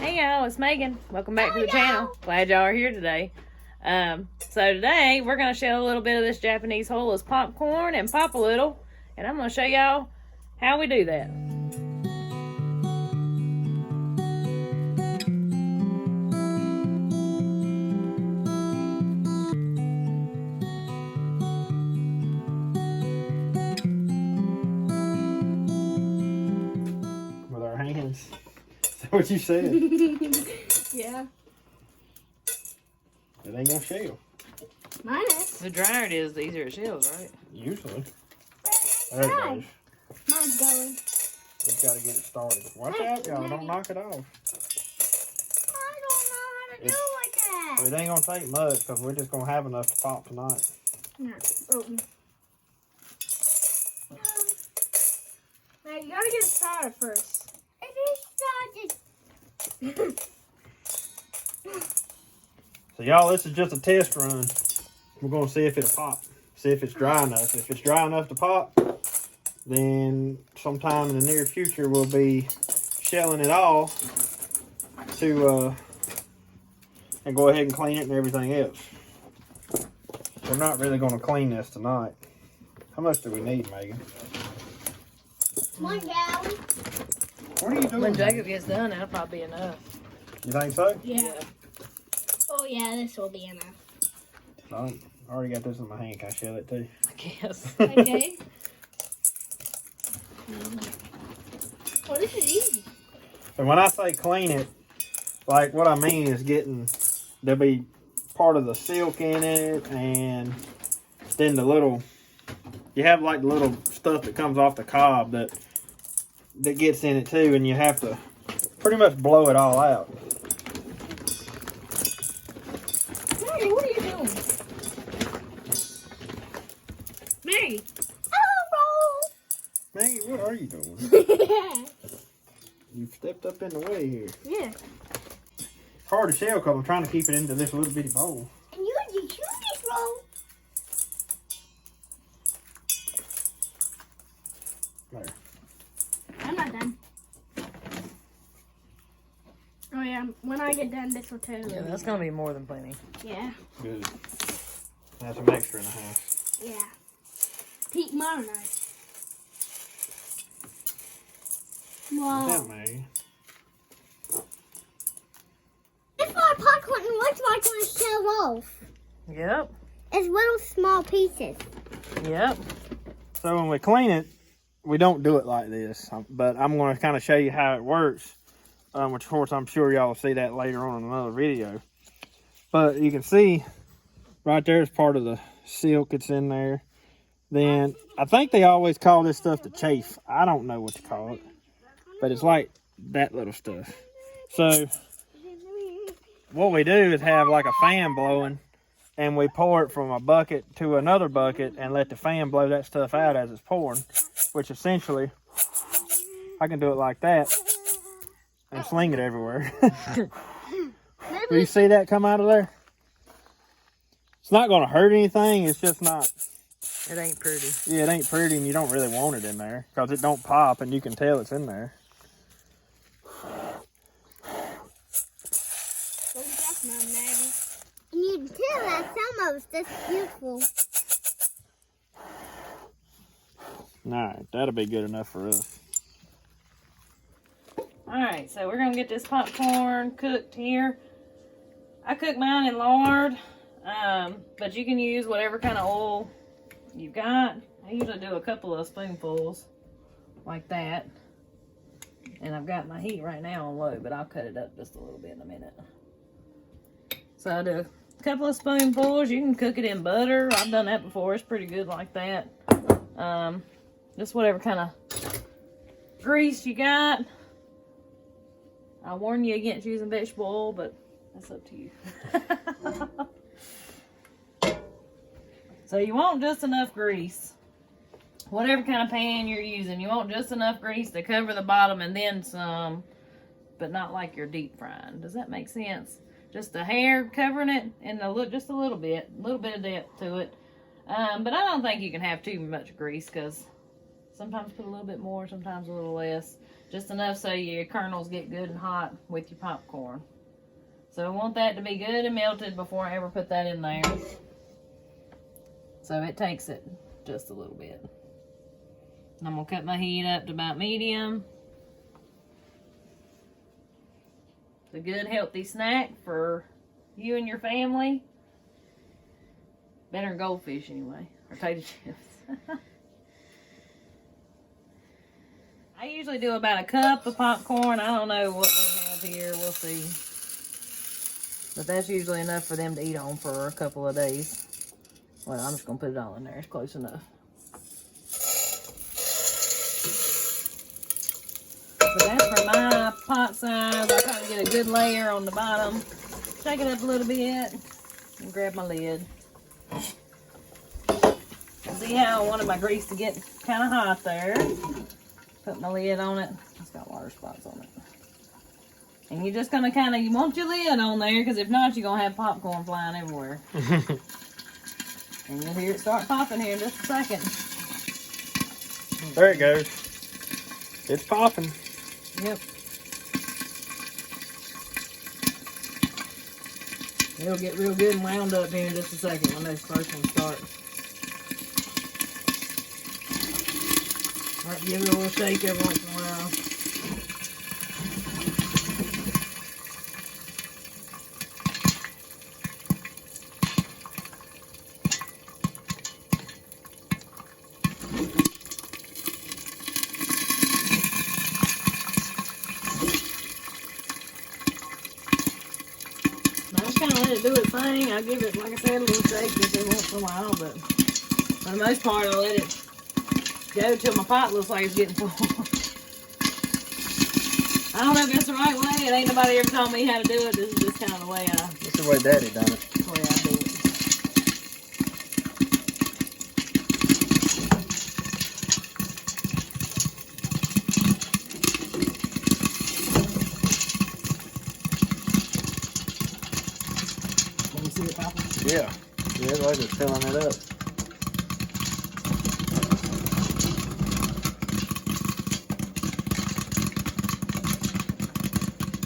Hey y'all, it's Megan. Welcome back to the channel. Glad y'all are here today. So today we're going to shell a little bit of this Japanese hull as popcorn and pop a little. And I'm going to show y'all how we do that. With our hands. Is that what you said? Yeah. It ain't gonna shell. Mine is. The drier it is, the easier it shells, right? Usually. There it goes. Mine's going. Just gotta get it started. Watch out, y'all. Don't knock it off. I don't know how to do it like that. It ain't gonna take much because we're just gonna have enough to pop tonight. Yeah. Open. Now you gotta get it started first. It is started. So y'all, this is just a test run. We're gonna see if it'll pop. See if it's dry enough. If it's dry enough to pop, then sometime in the near future we'll be shelling it all to and go ahead and clean it and everything else. We're not really gonna clean this tonight. How much do we need, Megan? 1 gallon. What are you doing? When Jacob gets done, that'll probably be enough. You think so? Yeah. Oh yeah, this will be enough. I already got this in my hand. Can I shell it too? I guess. Okay. Well, this is easy. And when I say clean it, like what I mean is there'll be part of the silk in it, and then you have like the little stuff that comes off the cob that gets in it too, and you have to pretty much blow it all out. Mary, what are you doing? Mary. Maggie, what are you doing? Oh, You've stepped up in the way here. yeah. It's hard to shell because I'm trying to keep it into this little bitty bowl. And you did this roll. There. I'm not done. Oh yeah, when I get done, this will tell you. Yeah, that's going to be more than plenty. Yeah. Good. That's some extra in the house. Yeah. Peak tomorrow night. Wow. What's that, Maggie? It's my popcorn and looks like when it's shelled off. Yep. It's little small pieces. Yep. So when we clean it, we don't do it like this, but I'm going to kind of show you how it works, which of course I'm sure y'all will see that later on in another video. But you can see right there is part of the silk that's in there. Then I think they always call this stuff the chafe. I don't know what to call it, but it's like that little stuff. So what we do is have like a fan blowing, and we pour it from a bucket to another bucket and let the fan blow that stuff out as it's pouring, which essentially, I can do it like that and sling it everywhere. Do you see that come out of there? It's not going to hurt anything. It's just not. It ain't pretty. Yeah, it ain't pretty, and you don't really want it in there because it don't pop, and you can tell it's in there. And you can tell that some of it's just beautiful. Alright, that'll be good enough for us. Alright, so we're going to get this popcorn cooked here. I cook mine in lard, but you can use whatever kind of oil you've got. I usually do a couple of spoonfuls like that. And I've got my heat right now on low, but I'll cut it up just a little bit in a minute. So I do a couple of spoonfuls. You can cook it in butter. I've done that before. It's pretty good like that. Just whatever kind of grease you got. I warn you against using vegetable oil, but that's up to you. So you want just enough grease. Whatever kind of pan you're using, you want just enough grease to cover the bottom and then some, but not like you're deep frying. Does that make sense? Just a hair covering it and just a little bit of depth to it. But I don't think you can have too much grease because Sometimes put a little bit more, sometimes a little less. Just enough so your kernels get good and hot with your popcorn. So I want that to be good and melted before I ever put that in there. So it takes it just a little bit. And I'm gonna cut my heat up to about medium. It's a good healthy snack for you and your family. Better than goldfish anyway, or potato chips. I usually do about a cup of popcorn. I don't know what we have here, we'll see. But that's usually enough for them to eat on for a couple of days. Well, I'm just gonna put it all in there, it's close enough. So that's for my pot size. I try to get a good layer on the bottom. Shake it up a little bit and grab my lid. See how I wanted my grease to get kind of hot there. Put my lid on it. It's got water spots on it. And you're just gonna you want your lid on there, because if not, you're gonna have popcorn flying everywhere. And you'll hear it start popping here in just a second. There it goes. It's popping. Yep. It'll get real good and wound up here in just a second when those first ones start. Might give it a little shake every once in a while. Now, I just kind of let it do its thing. I give it, like I said, a little shake just every once in a while, but for the most part, I let it go till my pot looks like it's getting full. I don't know if that's the right way. It ain't nobody ever taught me how to do it. This is just kind of the way That's the way Daddy done it. the way I do it. Let me see it popping. Yeah. Yeah, it's like it's filling it up.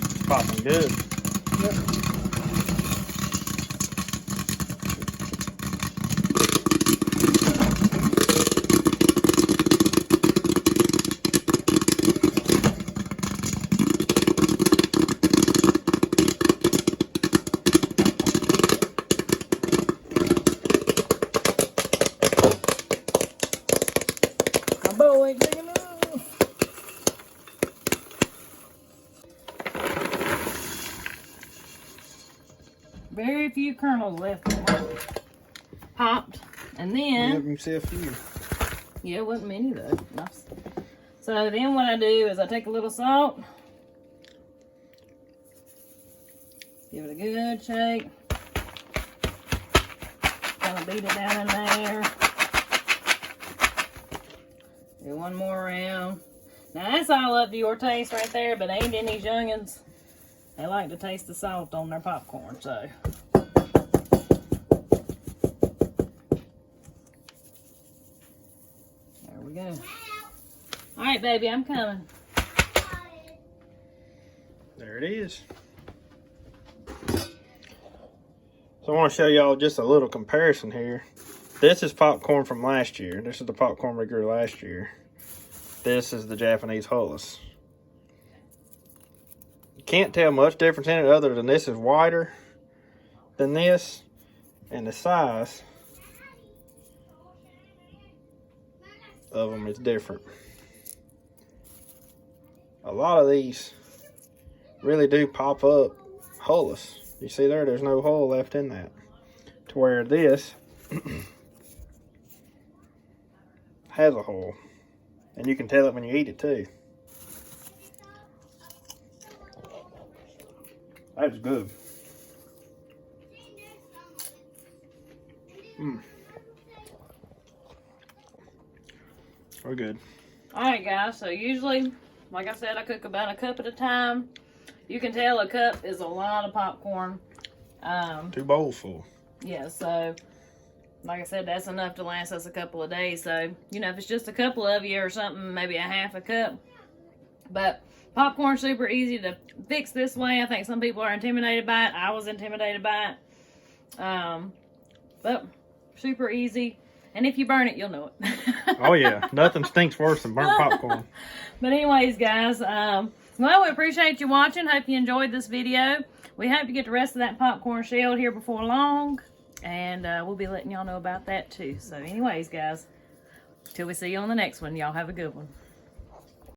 It's popping good. Yep. My bow ain't big enough. Very few kernels left. Popped. And Yeah, then, you can see a few. yeah, it wasn't many though. Nice. So then what I do is I take a little salt. Give it a good shake. Kind of beat it down in there. Do one more round. Now that's all up to your taste right there, but ain't in these youngins. They like to taste the salt on their popcorn, so. There we go. All right, baby, I'm coming. There it is. So I want to show y'all just a little comparison here. This is popcorn from last year. This is the popcorn we grew last year. This is the Japanese hullus. You can't tell much difference in it other than this is wider than this, and the size of them is different. A lot of these really do pop up hullus. You see there, there's no hull left in that. To where this has a hole. And you can tell it when you eat it too. That's good. We're good. Alright guys, so usually, like I said, I cook about a cup at a time. You can tell a cup is a lot of popcorn. 2 bowls full. Yeah, so like I said, that's enough to last us a couple of days. So, you know, if it's just a couple of you or something, maybe a half a cup. But popcorn's super easy to fix this way. I think some people are intimidated by it. I was intimidated by it. But super easy. And if you burn it, you'll know it. Oh, yeah. Nothing stinks worse than burnt popcorn. But anyways, guys, well, we appreciate you watching. Hope you enjoyed this video. We hope to get the rest of that popcorn shelled here before long. And we'll be letting y'all know about that too. So anyways, guys, till we see you on the next one, y'all have a good one.